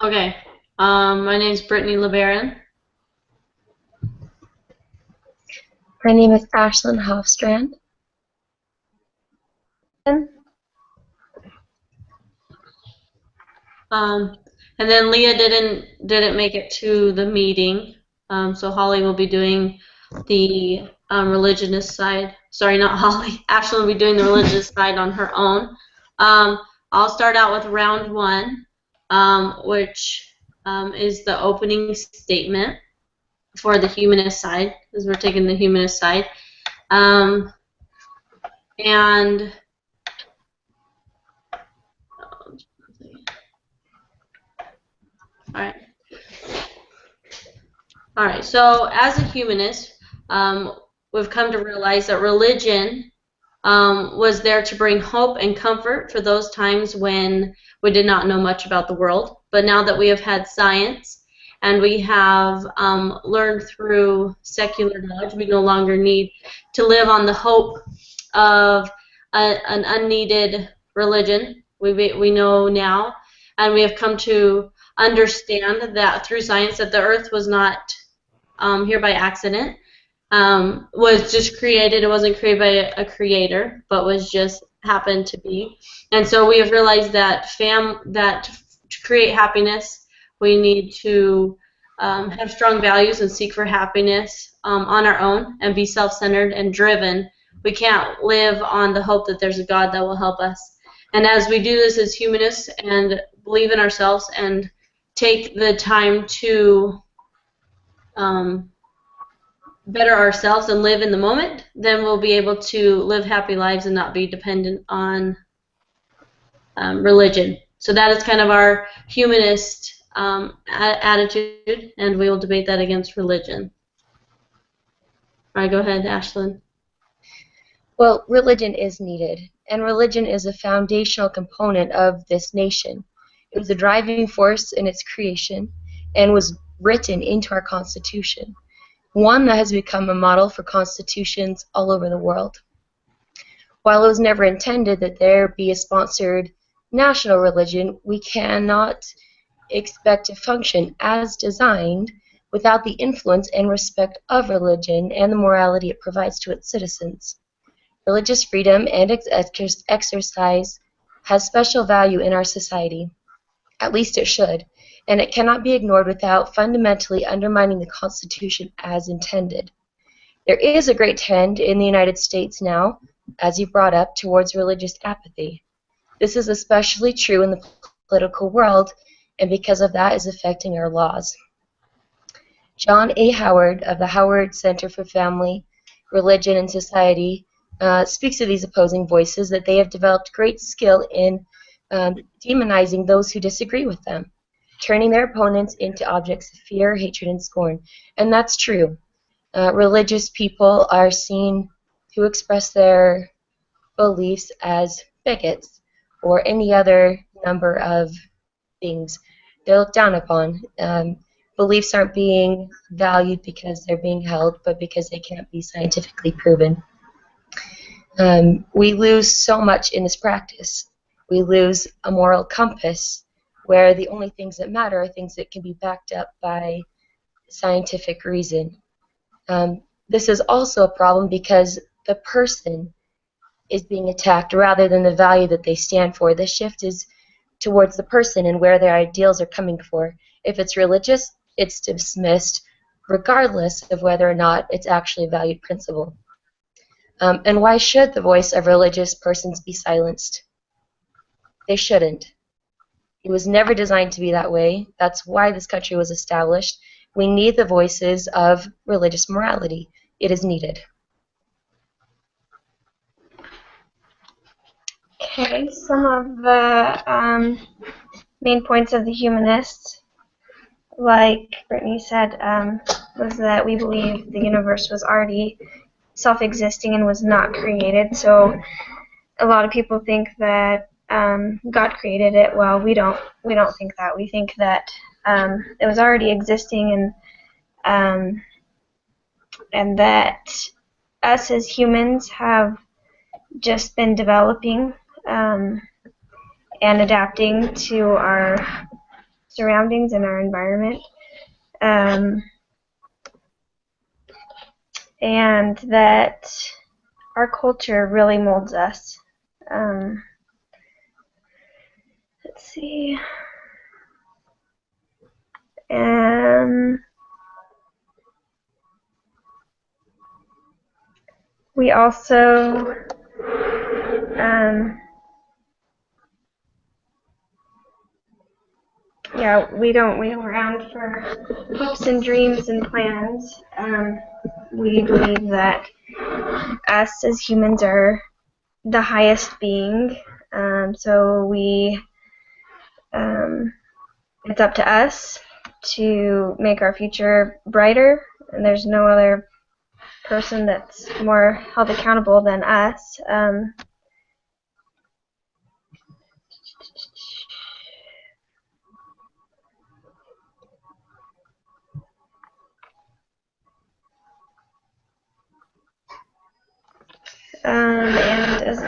Okay. My name's Brittany LeBaron. My name is Ashlyn Hofstrand. Um, and then Leah didn't make it to the meeting. So Holly will be doing the religionist side. Sorry, not Holly. Ashlyn will be doing the religious side on her own. I'll start out with round one, which is the opening statement for the humanist side, because we're taking the humanist side. And all right. All right, so as a humanist, we've come to realize that religion was there to bring hope and comfort for those times when we did not know much about the world. But now that we have had science and we have learned through secular knowledge, we no longer need to live on the hope of an unneeded religion. We know now, and we have come to understand that through science that the earth was not here by accident, was just created. It wasn't created by a creator, but was just happened to be. And so we have realized that to create happiness, we need to have strong values and seek for happiness on our own and be self-centered and driven. We can't live on the hope that there's a God that will help us. And as we do this as humanists and believe in ourselves and take the time to um, better ourselves and live in the moment, then we'll be able to live happy lives and not be dependent on religion. So that is kind of our humanist attitude, and we will debate that against religion. All right, go ahead, Ashlyn. Well, religion is needed, and religion is a foundational component of this nation. It was a driving force in its creation and was written into our Constitution, one that has become a model for constitutions all over the world. While it was never intended that there be a sponsored national religion, we cannot expect to function as designed without the influence and respect of religion and the morality it provides to its citizens. Religious freedom and exercise has special value in our society. At least it should, and it cannot be ignored without fundamentally undermining the Constitution as intended. There is a great trend in the United States now, as you brought up, towards religious apathy. This is especially true in the political world, and because of that is affecting our laws. John A. Howard of the Howard Center for Family, Religion, and Society speaks of these opposing voices that they have developed great skill in demonizing those who disagree with them, turning their opponents into objects of fear, hatred, and scorn. And that's true. Religious people are seen to express their beliefs as bigots or any other number of things. They're looked down upon. Beliefs aren't being valued because they're being held, but because they can't be scientifically proven. We lose so much in this practice. We lose a moral compass where the only things that matter are things that can be backed up by scientific reason. This is also a problem because the person is being attacked rather than the value that they stand for. The shift is towards the person and where their ideals are coming for. If it's religious, it's dismissed regardless of whether or not it's actually a valued principle. And why should the voice of religious persons be silenced? They shouldn't. It was never designed to be that way. That's why this country was established. We need the voices of religious morality. It is needed. Okay, some of the main points of the humanists, like Brittany said, was that we believe the universe was already self-existing and was not created. So a lot of people think that God created it. Well, we don't think that. We think that it was already existing, and that us as humans have just been developing and adapting to our surroundings and our environment, and that our culture really molds us. Let's see. We also we don't wait around for hopes and dreams and plans. We believe that us as humans are the highest being, so it's up to us to make our future brighter, and there's no other person that's more held accountable than us. And as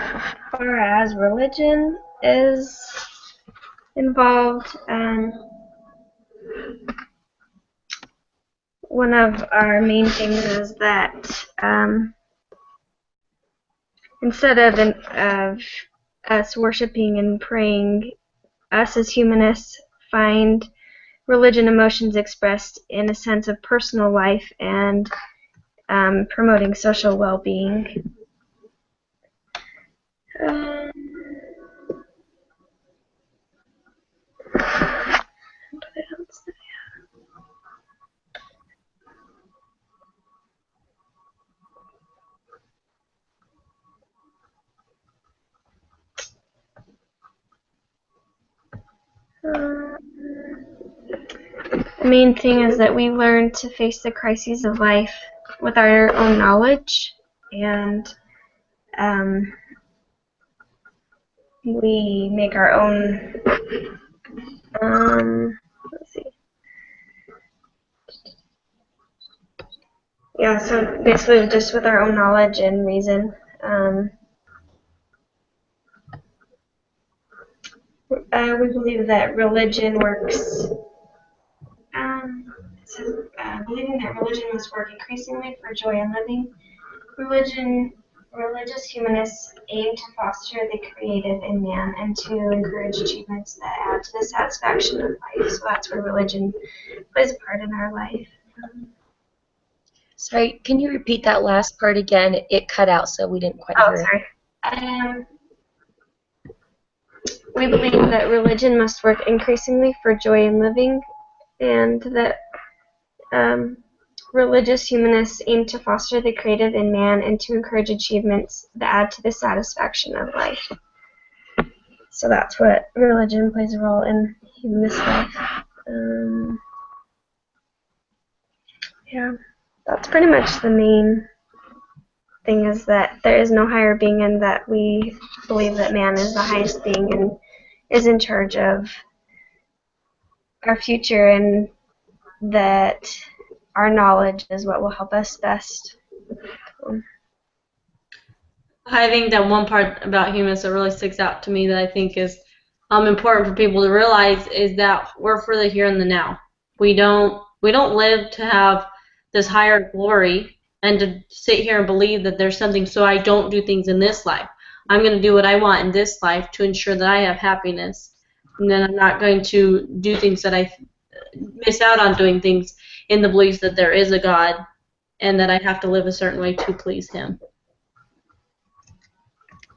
far as religion is involved, one of our main things is that instead of us worshiping and praying, us as humanists find religion emotions expressed in a sense of personal life and promoting social well-being. The main thing is that we learn to face the crises of life with our own knowledge, and we make our own, let's see. Yeah, so basically just with our own knowledge and reason. We believe that religion works, believing that religion must work increasingly for joy in living. Religious humanists aim to foster the creative in man and to encourage achievements that add to the satisfaction of life. So that's where religion plays a part in our life. Sorry, can you repeat that last part again? It cut out, so we didn't quite hear it. Sorry. We believe that religion must work increasingly for joy in living, and that religious humanists aim to foster the creative in man and to encourage achievements that add to the satisfaction of life. So that's what religion plays a role in humanist life. Yeah, that's pretty much the main thing, is that there is no higher being, and that we believe that man is the highest being and is in charge of our future, and that our knowledge is what will help us best. I think that one part about humans that really sticks out to me that I think is important for people to realize is that we're for the here and the now. We don't live to have this higher glory and to sit here and believe that there's something, so I don't do things in this life. I'm going to do what I want in this life to ensure that I have happiness, and then I'm not going to do things that I miss out on doing things in the belief that there is a God and that I have to live a certain way to please Him.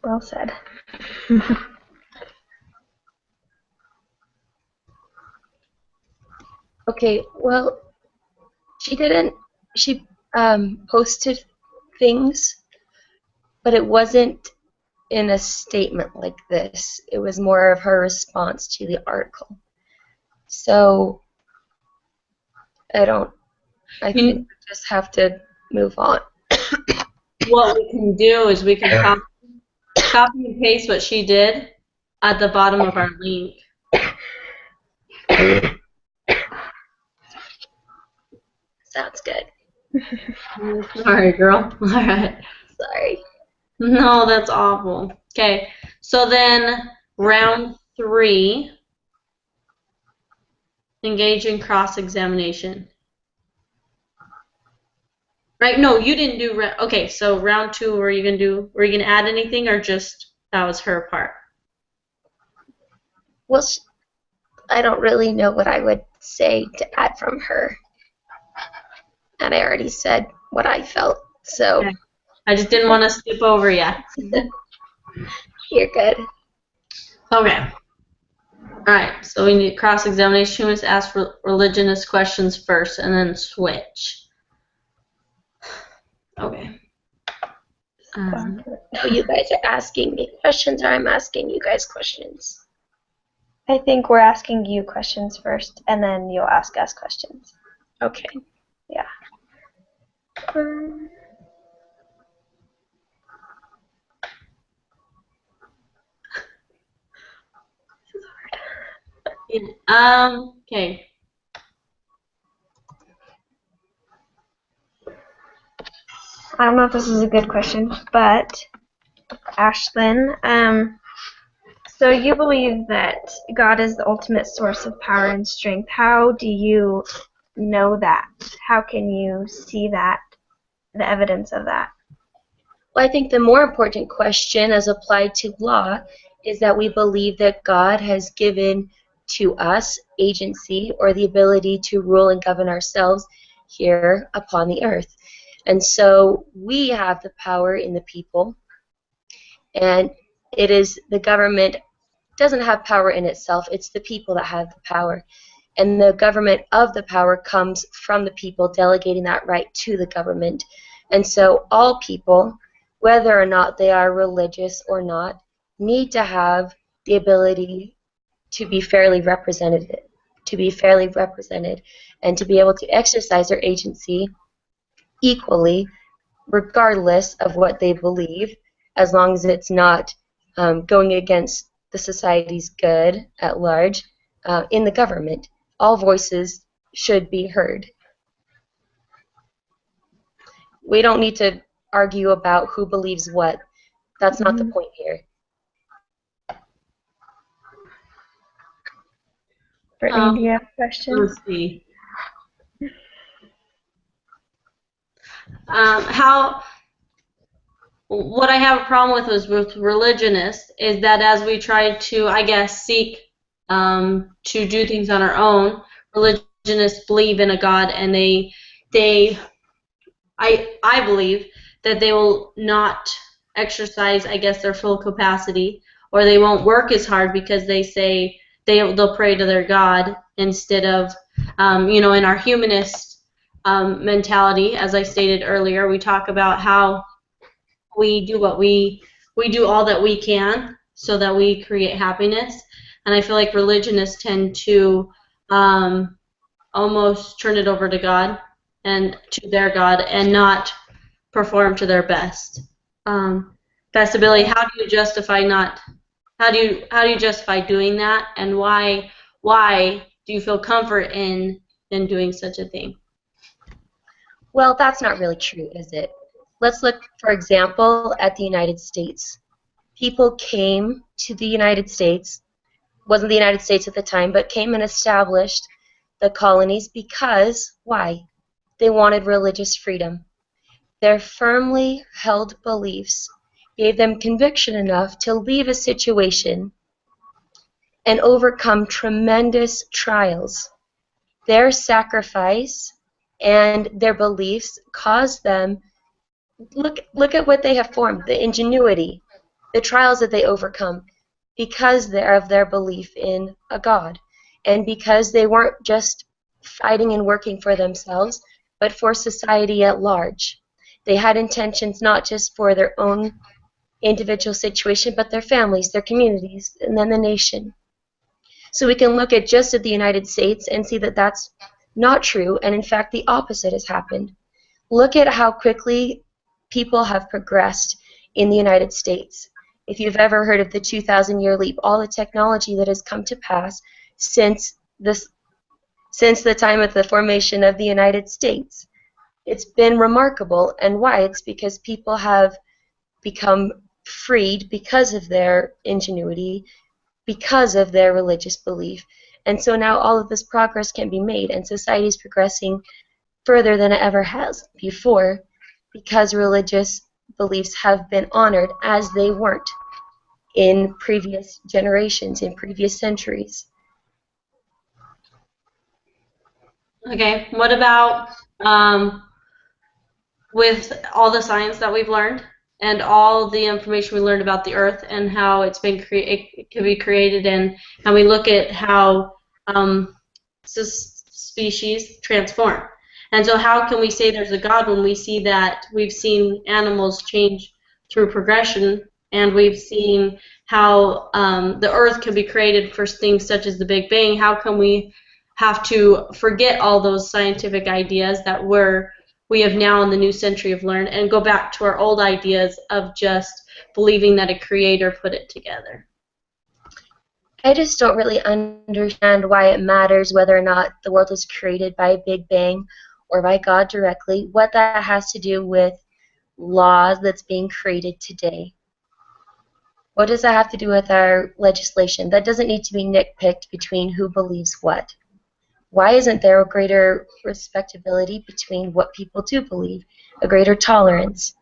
Well said. Okay, well, she posted things, but it wasn't in a statement like this. It was more of her response to the article. So I think we just have to move on. What we can do is we can copy and paste what she did at the bottom of our link. Sounds good. Sorry, girl. All right. Sorry. No, that's awful. Okay, so then round 3. engage in cross-examination. Right? No, you didn't do. Okay, so round 2. Were you gonna add anything, or just that was her part? Well, I don't really know what I would say to add from her. And I already said what I felt, so. Okay. I just didn't want to skip over you. You're good. Okay. Alright, so we need cross-examination. Humans ask religionist questions first and then switch. Okay. No, you guys are asking me questions, or I'm asking you guys questions? I think we're asking you questions first, and then you'll ask us questions. Okay. Yeah. Okay. I don't know if this is a good question, but Ashlyn, so you believe that God is the ultimate source of power and strength. How do you know that? How can you see that, the evidence of that? Well, I think the more important question as applied to law is that we believe that God has given to us agency or the ability to rule and govern ourselves here upon the earth. And so we have the power in the people, and it is the government doesn't have power in itself, it's the people that have the power. And the government of the power comes from the people delegating that right to the government. And so all people, whether or not they are religious or not, need to have the ability to be fairly represented, and to be able to exercise their agency equally, regardless of what they believe, as long as it's not going against the society's good at large in the government. All voices should be heard. We don't need to argue about who believes what. That's not the point here. Brittany, do you have questions? Let's see. What I have a problem with religionists is that as we try to, I guess, seek to do things on our own, religionists believe in a God, and I believe that they will not exercise, I guess, their full capacity, or they won't work as hard because they say they'll pray to their God instead of, in our humanist mentality, as I stated earlier, we talk about how we do all that we can so that we create happiness, and I feel like religionists tend to almost turn it over to God and to their God and not perform to their best. Pastor Billy, how do you justify doing that, and why do you feel comfort in doing such a thing? Well, that's not really true, is it? Let's look, for example, at the United States. People came to the United States, wasn't the United States at the time, but came and established the colonies because, why? They wanted religious freedom. Their firmly held beliefs gave them conviction enough to leave a situation and overcome tremendous trials. Their sacrifice and their beliefs caused them, look at what they have formed, the ingenuity, the trials that they overcome, because of their belief in a God, and because they weren't just fighting and working for themselves, but for society at large. They had intentions not just for their own individual situation, but their families, their communities, and then the nation. So we can look at just at the United States and see that that's not true, and in fact the opposite has happened. Look at how quickly people have progressed in the United States. If you've ever heard of the 2,000-year leap, all the technology that has come to pass since the time of the formation of the United States, it's been remarkable. And why? It's because people have become freed because of their ingenuity, because of their religious belief. And so now all of this progress can be made, and society is progressing further than it ever has before because religious beliefs have been honored as they weren't in previous generations, in previous centuries. Okay, what about with all the science that we've learned and all the information we learned about the Earth and how it can be created, and we look at how species transform. And so how can we say there's a God when we see that we've seen animals change through progression, and we've seen how the Earth can be created for things such as the Big Bang? How can we have to forget all those scientific ideas that we have now in the new century have learned and go back to our old ideas of just believing that a creator put it together? I just don't really understand why it matters whether or not the world was created by a Big Bang or by God directly, what that has to do with laws that's being created today. What does that have to do with our legislation? That doesn't need to be nitpicked between who believes what. Why isn't there a greater respectability between what people do believe, a greater tolerance?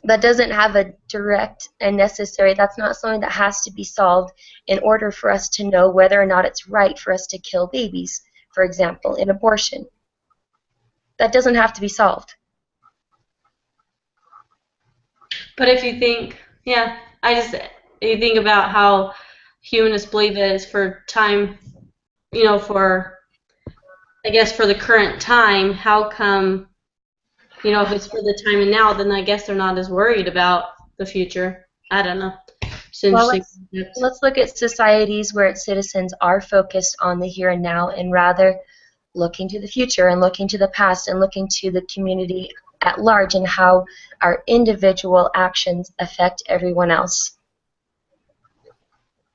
That doesn't have a direct and necessary, that's not something that has to be solved in order for us to know whether or not it's right for us to kill babies, for example, in abortion. That doesn't have to be solved. But if you think, yeah, you think about how humanists believe it is for time, for, I guess, for the current time, how come, if it's for the time and now, then I guess they're not as worried about the future. I don't know. Well, let's look at societies where its citizens are focused on the here and now and rather looking to the future and looking to the past and looking to the community at large and how our individual actions affect everyone else.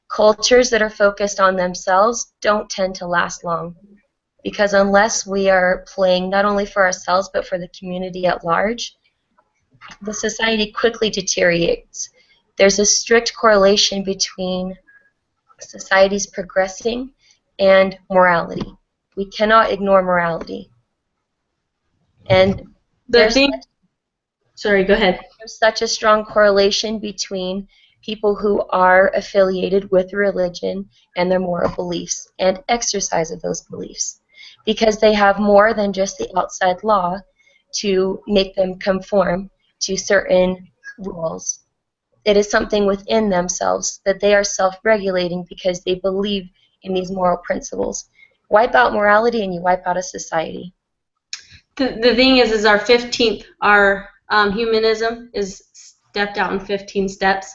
Cultures that are focused on themselves don't tend to last long, because unless we are playing not only for ourselves but for the community at large, the society quickly deteriorates. There's a strict correlation between societies progressing and morality. We cannot ignore morality. And sorry, go ahead. There's such a strong correlation between people who are affiliated with religion and their moral beliefs and exercise of those beliefs, because they have more than just the outside law to make them conform to certain rules. It is something within themselves that they are self-regulating because they believe in these moral principles. Wipe out morality and you wipe out a society. The thing is our humanism is stepped out in 15 steps,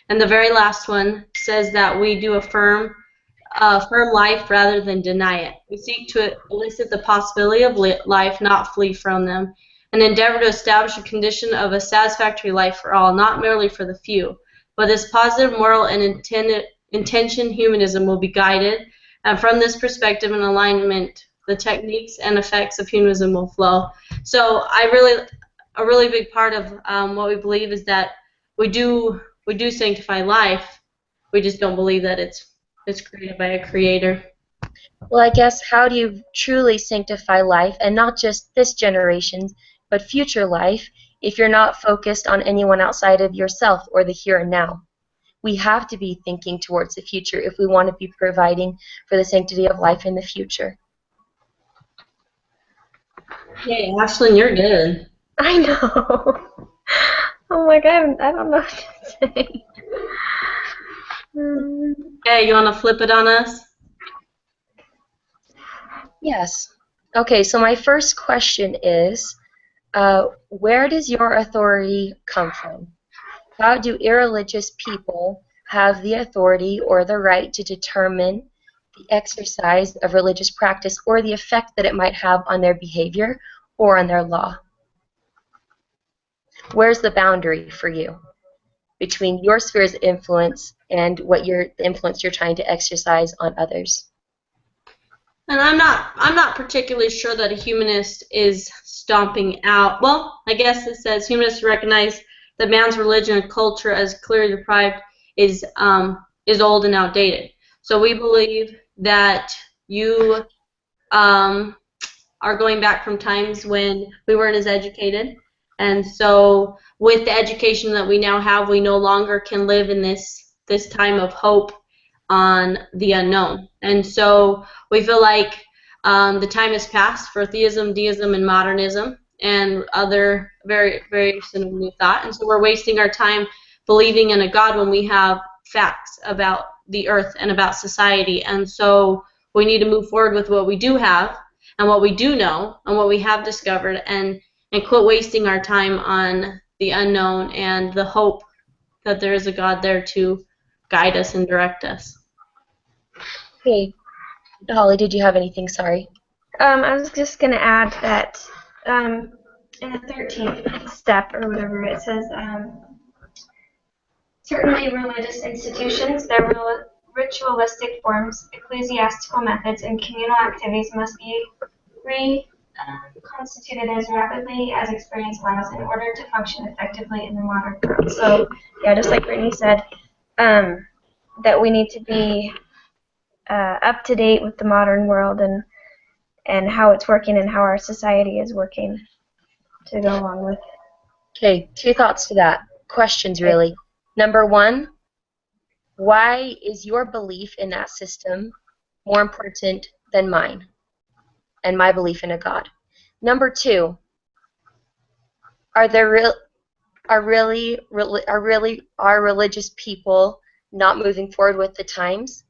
and the very last one says that we do affirm life rather than deny it. We seek to elicit the possibility of life, not flee from them, and endeavor to establish a condition of a satisfactory life for all, not merely for the few. But this positive moral and intention humanism will be guided, and from this perspective and alignment, the techniques and effects of humanism will flow. So a really big part of what we believe is that we do sanctify life. We just don't believe that it's created by a creator. Well, I guess, how do you truly sanctify life, and not just this generation, but future life, if you're not focused on anyone outside of yourself or the here and now? We have to be thinking towards the future if we want to be providing for the sanctity of life in the future. Hey, Ashlyn, you're good. I know. Oh my God, I don't know what to say. Hey, you want to flip it on us? Yes. Okay, so my first question is, where does your authority come from? How do irreligious people have the authority or the right to determine the exercise of religious practice or the effect that it might have on their behavior or on their law? Where's the boundary for you between your spheres of influence and the influence you're trying to exercise on others? And I'm not particularly sure that a humanist is stomping out. Well, I guess it says humanists recognize that man's religion and culture as clearly deprived is old and outdated. So we believe that you are going back from times when we weren't as educated. And so with the education that we now have, we no longer can live in this time of hope on the unknown. And so we feel like the time has passed for theism, deism, and modernism, and other variation of new thought. And so we're wasting our time believing in a God when we have facts about the earth and about society. And so we need to move forward with what we do have and what we do know and what we have discovered, and quit wasting our time on the unknown and the hope that there is a God there to guide us and direct us. Hey, Holly, did you have anything? Sorry. I was just going to add that in the 13th step or whatever, it says, certainly religious institutions, their ritualistic forms, ecclesiastical methods, and communal activities must be reconstituted as rapidly as experience allows in order to function effectively in the modern world. So, yeah, just like Brittany said, that we need to be up to date with the modern world and how it's working and how our society is working to go along with. Okay, 2 thoughts to that. Questions, really. Number 1, why is your belief in that system more important than mine and my belief in a God? Number 2, are religious people not moving forward with the times?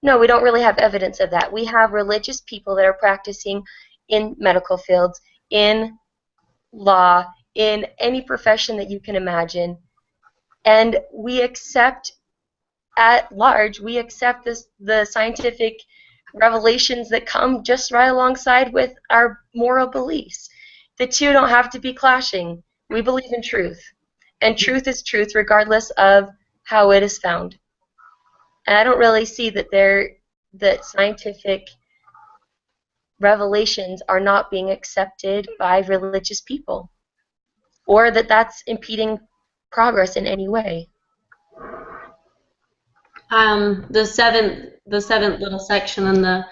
No, we don't really have evidence of that. We have religious people that are practicing in medical fields, in law, in any profession that you can imagine. And we accept, at large, we accept the scientific revelations that come just right alongside with our moral beliefs. The two don't have to be clashing. We believe in truth. And truth is truth regardless of how it is found. And I don't really see that scientific revelations are not being accepted by religious people, or that that's impeding progress in any way. The seventh little section in the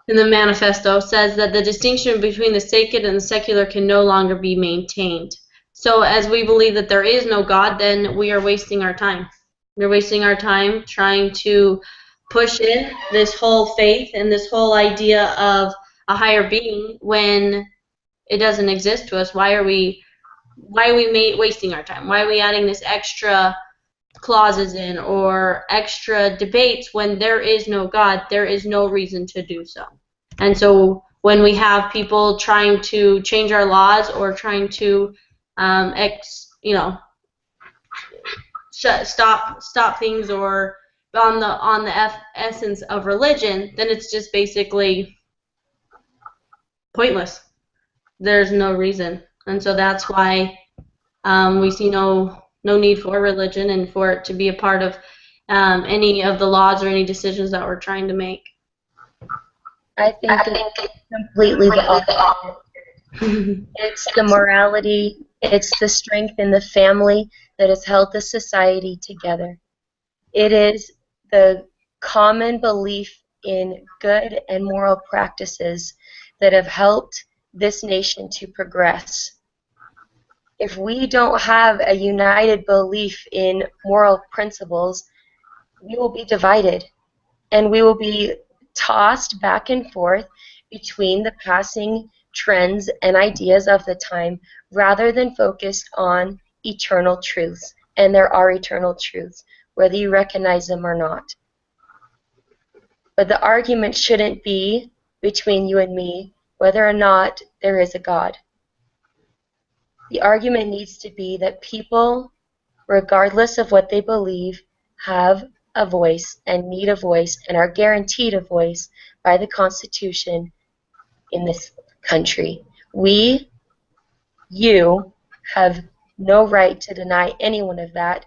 manifesto says that the distinction between the sacred and the secular can no longer be maintained. So as we believe that there is no God, then we are wasting our time. We're wasting our time trying to push in this whole faith and this whole idea of a higher being when it doesn't exist to us. Why are we wasting our time? Why are we adding this extra clauses in or extra debates when there is no God? There is no reason to do so. And so when we have people trying to change our laws or trying to stop things or on the essence of religion, then it's just basically pointless. There's no reason. And so that's why we see no need for religion and for it to be a part of any of the laws or any decisions that we're trying to make. I think it's completely the opposite. It's the morality, it's the strength in the family that has held the society together. It is the common belief in good and moral practices that have helped this nation to progress. If we don't have a united belief in moral principles, we will be divided, and we will be tossed back and forth between the passing trends and ideas of the time rather than focused on eternal truths. And there are eternal truths, whether you recognize them or not. But the argument shouldn't be between you and me whether or not there is a God. The argument needs to be that people, regardless of what they believe, have a voice and need a voice and are guaranteed a voice by the Constitution in this country. You have no right to deny anyone of that,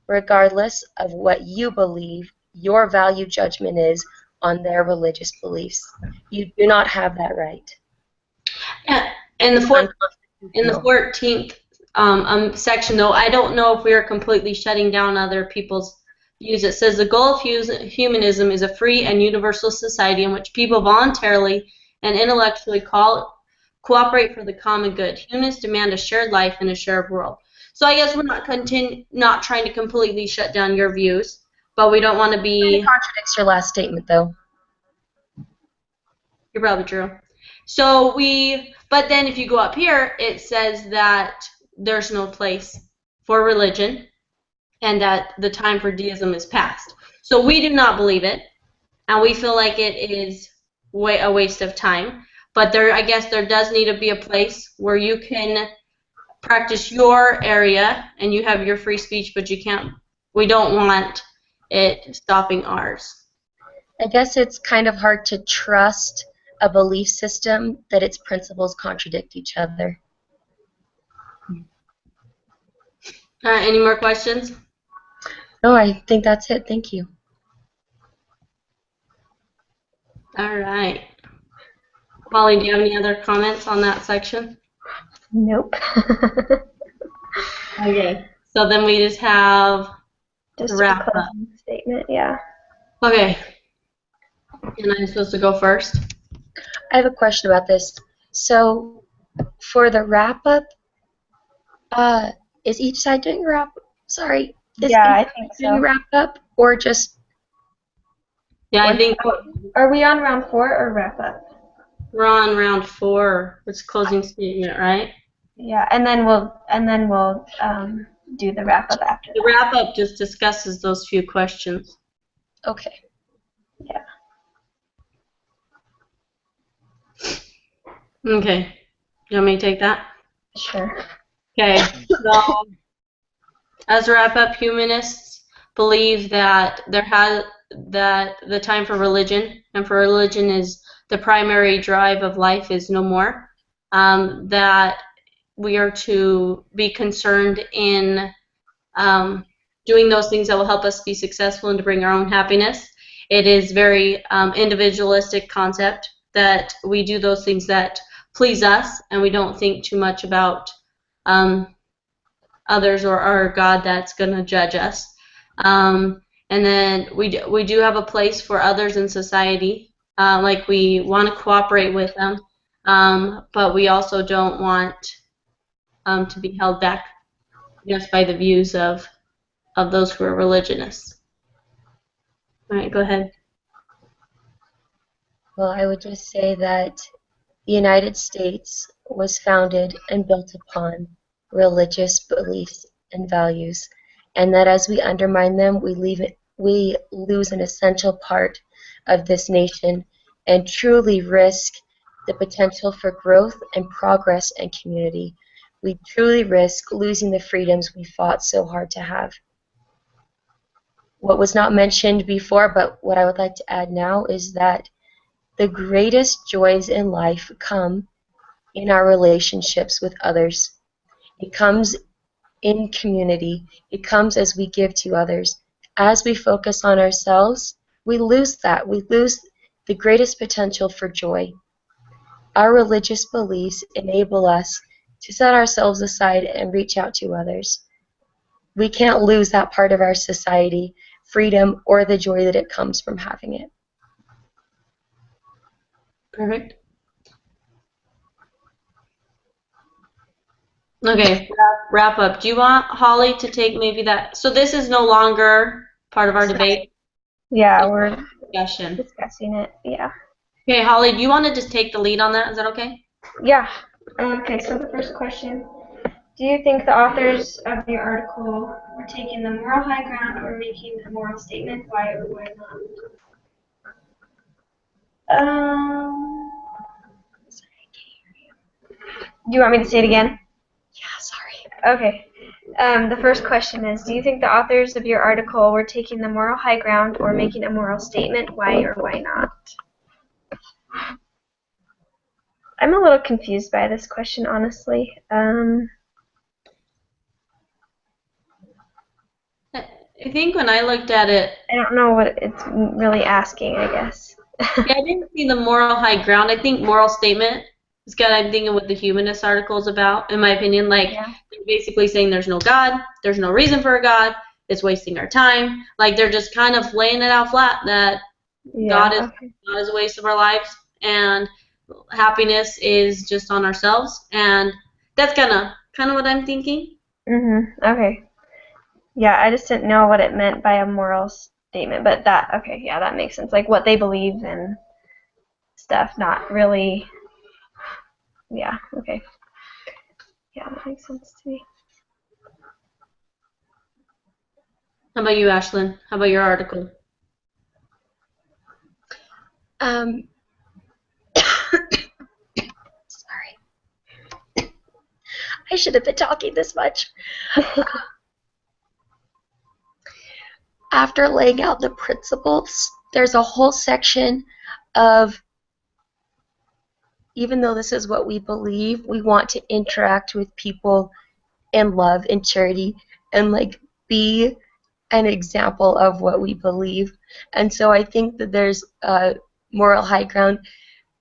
regardless of what you believe your value judgment is on their religious beliefs. You do not have that right. Yeah, in the 14th section, though, I don't know if we are completely shutting down other people's views. It says the goal of humanism is a free and universal society in which people voluntarily and intellectually cooperate for the common good. Humanists demand a shared life and a shared world. So I guess we're not trying to completely shut down your views, but we don't want to be. It contradicts your last statement, though. You're probably true. So but then if you go up here, it says that there's no place for religion and that the time for deism is past. So we do not believe it, and we feel like it is a waste of time. But I guess there does need to be a place where you can practice your area and you have your free speech, but we don't want it stopping ours. I guess it's kind of hard to trust a belief system that its principles contradict each other. Any more questions? No, I think that's it. Thank you. All right. Holly, do you have any other comments on that section? Nope. Okay. So then we just have Just a a wrap up. closing statement, yeah. Okay. And I'm supposed to go first? I have a question about this. So, for the wrap-up, is each side doing a wrap? Sorry. Is Yeah, I each think side doing a so. wrap-up, or just? Yeah, I think Are we on round 4 or wrap up? we're on round 4. It's closing statement, right? Yeah, and then we'll do the wrap up after The that. wrap up just discusses those few questions. Okay. Yeah. Okay. You want me to take that? Sure. Okay. So, as a wrap up, humanists believe that the time for religion, and for religion is the primary drive of life, is no more. That we are to be concerned in doing those things that will help us be successful and to bring our own happiness. It is very individualistic concept that we do those things that please us, and we don't think too much about others or our God that's going to judge us. And then we do have a place for others in society. Like we want to cooperate with them, but we also don't want to be held back just by the views of those who are religionists. All right, go ahead. Well, I would just say that the United States was founded and built upon religious beliefs and values, and that as we undermine them, we lose an essential part of this nation and truly risk the potential for growth and progress and community. We truly risk losing the freedoms we fought so hard to have. What was not mentioned before, but what I would like to add now, is that the greatest joys in life come in our relationships with others. It comes in community. It comes as we give to others. As we focus on ourselves, we lose that. We lose the greatest potential for joy. Our religious beliefs enable us to set ourselves aside and reach out to others. We can't lose that part of our society, freedom, or the joy that it comes from having it. Perfect. Okay, wrap up. Do you want Holly to take maybe that? So this is no longer part of our debate Yeah, we're discussion. discussing it. Yeah. Okay, Holly, do you want to just take the lead on that? Is that okay? Yeah. Okay, so the first question. Do you think the authors of your article were taking the moral high ground or making a moral statement? Why or why not? Do you want me to say it again? Yeah, sorry. Okay. The first question is, do you think the authors of your article were taking the moral high ground or making a moral statement? Why or why not? I'm a little confused by this question, honestly. I think when I looked at it, I don't know what it's really asking, I guess. yeah, I didn't see the moral high ground. I think moral statement is kind of, I'm thinking what the humanist article is about, in my opinion. Like, Yeah. they're basically saying there's no God, there's no reason for a God, it's wasting our time. Like they're just kind of laying it out flat that God Yeah. is Okay. God is a waste of our lives, and happiness is just on ourselves, and that's kind of what I'm thinking. Okay. Yeah, I just didn't know what it meant by a moral statement, but okay, yeah, that makes sense. Like what they believe and stuff, not really. Yeah. Okay. Yeah, that makes sense to me. How about you, Ashlyn? How about your article? Sorry. I should have been talking this much. After laying out the principles, there's a whole section of, even though this is what we believe, we want to interact with people in love and charity and like be an example of what we believe. And so I think that there's a moral high ground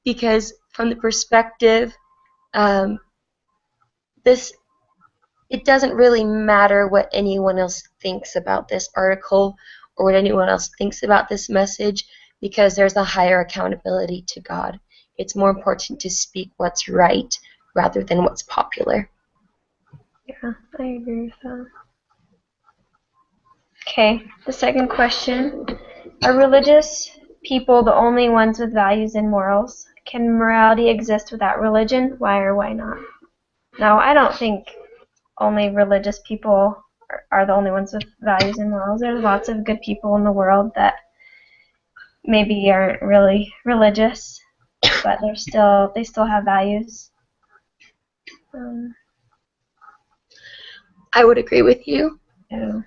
because from the perspective, this it doesn't really matter what anyone else thinks about this article or what anyone else thinks about this message because there's a higher accountability to God. It's more important to speak what's right rather than what's popular. Yeah, I agree with that. Okay, the second question. Are religious people the only ones with values and morals? Can morality exist without religion? Why or why not? No, I don't think only religious people are the only ones with values and morals. There's lots of good people in the world that maybe aren't really religious, but they still have values. I would agree with you. Yeah.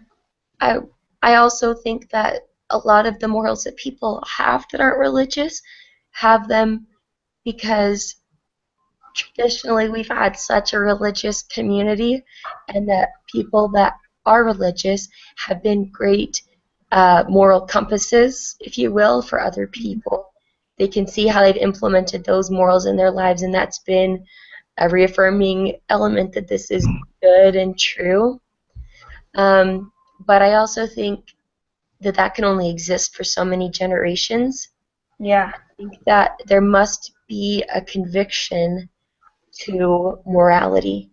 I also think that a lot of the morals that people have that aren't religious have them because traditionally we've had such a religious community and that people that are religious have been great moral compasses, if you will, for other people. They can see how they've implemented those morals in their lives, and that's been a reaffirming element that this is good and true. But I also think that that can only exist for so many generations. Yeah. I think that there must be a conviction to morality.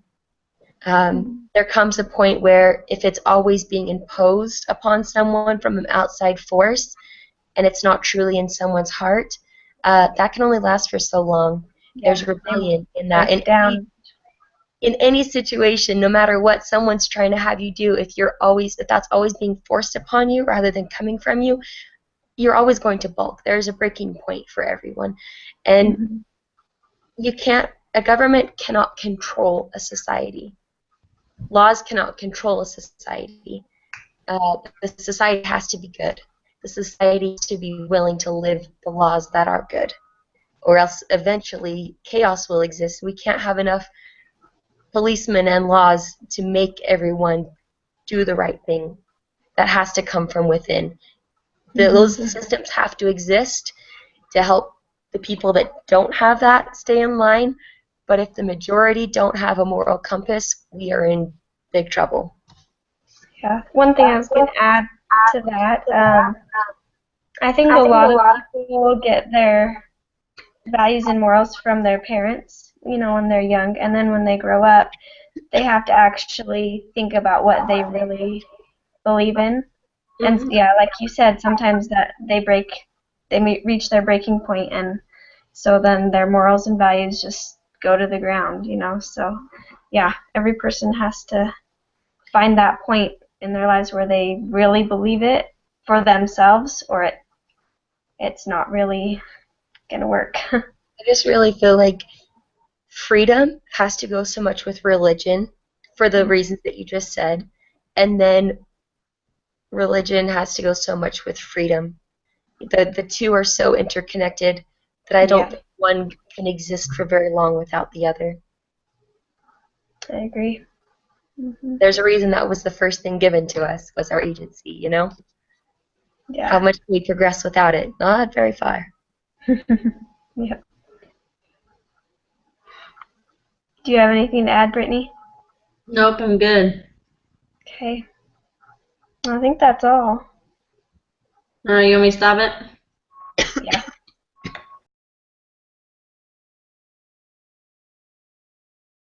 There comes a point where if it's always being imposed upon someone from an outside force and it's not truly in someone's heart, that can only last for so long. Yeah. There's rebellion in that. Breaks down. In any situation, no matter what someone's trying to have you do, if that's always being forced upon you rather than coming from you, you're always going to balk. There's a breaking point for everyone. And a government cannot control a society. Laws cannot control a society. The society has to be good. The society has to be willing to live the laws that are good. Or else eventually chaos will exist. We can't have enough policemen and laws to make everyone do the right thing. That has to come from within. Those systems have to exist to help the people that don't have that stay in line. But if the majority don't have a moral compass, we are in big trouble. Yeah. One thing I was going to add to that, I think a lot of people get their values and morals from their parents, when they're young, and then when they grow up, they have to actually think about what they really believe in. And yeah, like you said, sometimes that they may reach their breaking point, and so then their morals and values just go to the ground, So yeah, every person has to find that point in their lives where they really believe it for themselves, or it's not really gonna work. I just really feel like freedom has to go so much with religion for the reasons that you just said, and then religion has to go so much with freedom. The two are so interconnected that I don't think one can exist for very long without the other. I agree. There's a reason that was the first thing given to us was our agency, Yeah. How much can we progress without it? Not very far. Yeah. Do you have anything to add, Brittany? Nope, I'm good. Okay. I think that's all. You want me to stop it? Yeah.